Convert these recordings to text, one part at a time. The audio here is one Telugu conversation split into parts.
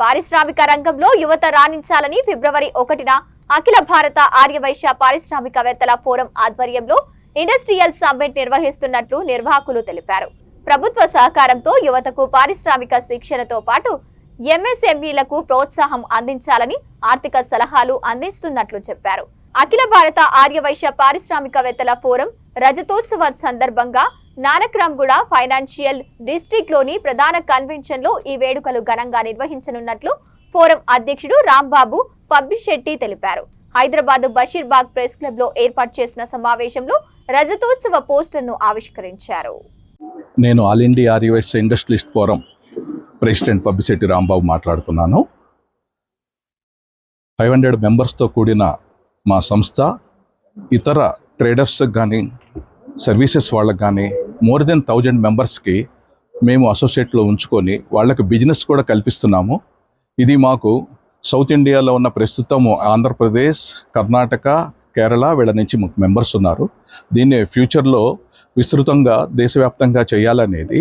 పారిశ్రామిక రంగంలో యువత రాణించాలని ఫిబ్రవరి 1న అఖిల భారత ఆర్యవైశ్య పారిశ్రామికవేత్తల ఫోరం ఆధ్వర్యంలో ఇండస్ట్రియల్ సమ్మిట్ నిర్వహిస్తున్నట్లు నిర్వాహకులు తెలిపారు. ప్రభుత్వ సహకారంతో యువతకు పారిశ్రామిక శిక్షణతో పాటు ఎంఎస్ఎంఈలకు ప్రోత్సాహం అందించాలని ఆర్థిక సలహాలు అందిస్తున్నట్లు చెప్పారు. అఖిల భారత ఆర్యవైశ్య పారిశ్రామికవేత్తల ఫోరం రజతోత్సవ సందర్భంగా నానక్రామ్గూడ ఫైనాన్షియల్ డిస్ట్రిక్ట్ లోని ప్రధాన కన్వెన్షన్ లో ఈ వేడుకలు ఘనంగా నిర్వహించనున్నట్లు ఫోరం అధ్యక్షుడు రాంబాబు పబ్బిశెట్టి తెలిపారు. హైదరాబాద్ బషీర్బాగ్ ప్రెస్ క్లబ్ లో ఏర్పాటు చేసిన సమావేశంలో రజతోత్సవ పోస్టర్ ను ఆవిష్కరించారు. నేను all India Aryavaishya industrialist forum president Pabbisetti Rambabu మాట్లాడుతున్నాను. 500 మెంబర్స్తో కూడిన మా సంస్థ ఇతర ట్రేడర్స్ కానీ సర్వీసెస్ వాళ్ళకి కానీ మోర్ దెన్ 1000 మెంబర్స్కి మేము అసోసియేట్లో ఉంచుకొని వాళ్ళకి బిజినెస్ కూడా కల్పిస్తున్నాము. ఇది మాకు సౌత్ ఇండియాలో ఉన్న ప్రస్తుతము ఆంధ్రప్రదేశ్, కర్ణాటక, కేరళ వీళ్ళ నుంచి మాకు మెంబర్స్ ఉన్నారు. దీన్ని ఫ్యూచర్లో విస్తృతంగా దేశవ్యాప్తంగా చేయాలనేది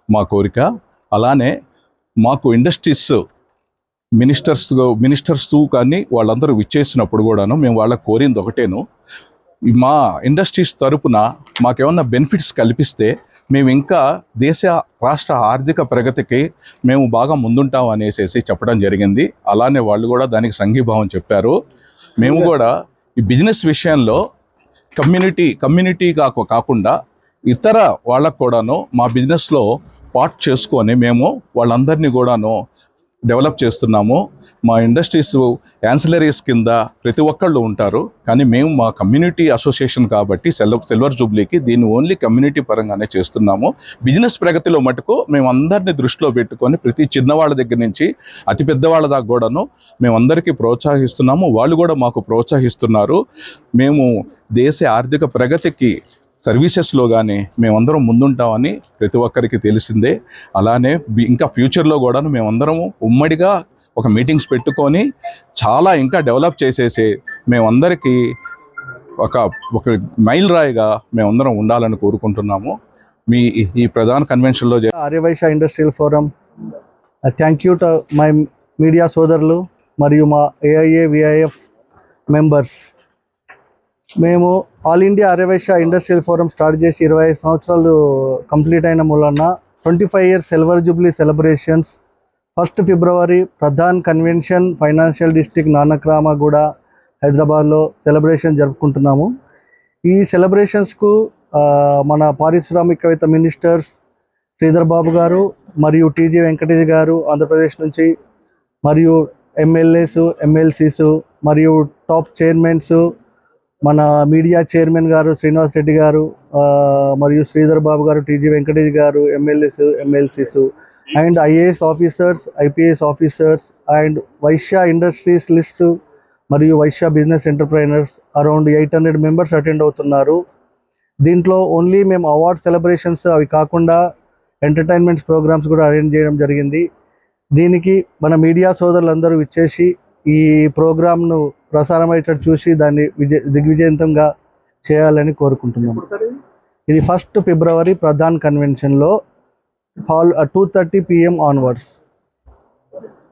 మా కోరిక. అలానే మాకు ఇండస్ట్రీస్ మినిస్టర్స్ కానీ వాళ్ళందరూ విచ్చేసినప్పుడు కూడాను మేము వాళ్ళకి కోరింది ఒకటేను, మా ఇండస్ట్రీస్ తరపున మాకేమన్నా బెనిఫిట్స్ కల్పిస్తే మేము ఇంకా రాష్ట్ర ఆర్థిక ప్రగతికి మేము బాగా ముందుంటాం అనేసి చెప్పడం జరిగింది. అలానే వాళ్ళు కూడా దానికి సంఘీభావం చెప్పారు. మేము కూడా ఈ బిజినెస్ విషయంలో కమ్యూనిటీ కాకుండా ఇతర వాళ్ళకు కూడాను మా బిజినెస్లో పార్ట్ చేసుకొని మేము వాళ్ళందరినీ కూడాను డెవలప్ చేస్తున్నాము. మా ఇండస్ట్రీస్ యాన్సిలరీస్ కింద ప్రతి ఒక్కళ్ళు ఉంటారు, కానీ మేము మా కమ్యూనిటీ అసోసియేషన్ కాబట్టి సిల్వర్ జూబ్లీకి దీన్ని ఓన్లీ కమ్యూనిటీ పరంగానే చేస్తున్నాము. బిజినెస్ ప్రగతిలో మటుకు మేము అందరినీ దృష్టిలో పెట్టుకొని ప్రతి చిన్నవాళ్ళ దగ్గర నుంచి అతి పెద్దవాళ్ళ దాకా కూడాను మేమందరికీ ప్రోత్సహిస్తున్నాము. వాళ్ళు కూడా మాకు ప్రోత్సహిస్తున్నారు. మేము దేశ ఆర్థిక ప్రగతికి సర్వీసెస్లో కానీ మేమందరం ముందుంటామని ప్రతి ఒక్కరికి తెలిసిందే. అలానే ఇంకా ఫ్యూచర్లో కూడా మేమందరము ఉమ్మడిగా ఒక మీటింగ్స్ పెట్టుకొని చాలా ఇంకా డెవలప్ చేసేసి మేమందరికీ ఒక మైల్ రాయిగా మేమందరం ఉండాలని కోరుకుంటున్నాము. ఈ ప్రధాన కన్వెన్షన్లో Arya Vysya industrial forum thank you to my media సోదరులు మరియు మా ఏఐఏ విఐఎఫ్ మెంబర్స్. మేము all India Arya Vysya industrial forum start చేసి 25 సంవత్సరాలు కంప్లీట్ అయిన మూలన 25 years silver jubilee celebrations 1 February Pradhan convention financial district Nanakramguda హైదరాబాద్లో సెలబ్రేషన్ జరుపుకుంటున్నాము. ఈ సెలబ్రేషన్స్కు మన పారిశ్రామికవేత్త మినిస్టర్స్ శ్రీధర్ బాబు గారు మరియు టీజీ వెంకటేష్ గారు ఆంధ్రప్రదేశ్ నుంచి, మరియు ఎమ్మెల్యేస్, ఎమ్మెల్సీస్ మరియు టాప్ చైర్మన్స్ మన మీడియా చైర్మన్ గారు శ్రీనివాస్ రెడ్డి గారు మరియు శ్రీధర్ బాబు గారు, TG Venkatesh garu, MLAs, MLCs and IAS officers, IPS officers and Vaishya industries list మరియు Vaishya business entrepreneurs around 800 members attend అవుతున్నారు. దీంట్లో ఓన్లీ మేము అవార్డ్ సెలబ్రేషన్స్ అవి కాకుండా ఎంటర్టైన్మెంట్స్ ప్రోగ్రామ్స్ కూడా అరేంజ్ చేయడం జరిగింది. దీనికి మన మీడియా సోదరులందరూ ఇచ్చేసి ఈ ప్రోగ్రామ్ను ప్రసారమయ్యేటట్టు చూసి దాన్ని దిగ్విజయంతంగా చేయాలని కోరుకుంటున్నాము. ఇది 1 ఫిబ్రవరి ప్రధాన్ కన్వెన్షన్లో 2:30 PM ఆన్వర్డ్స్.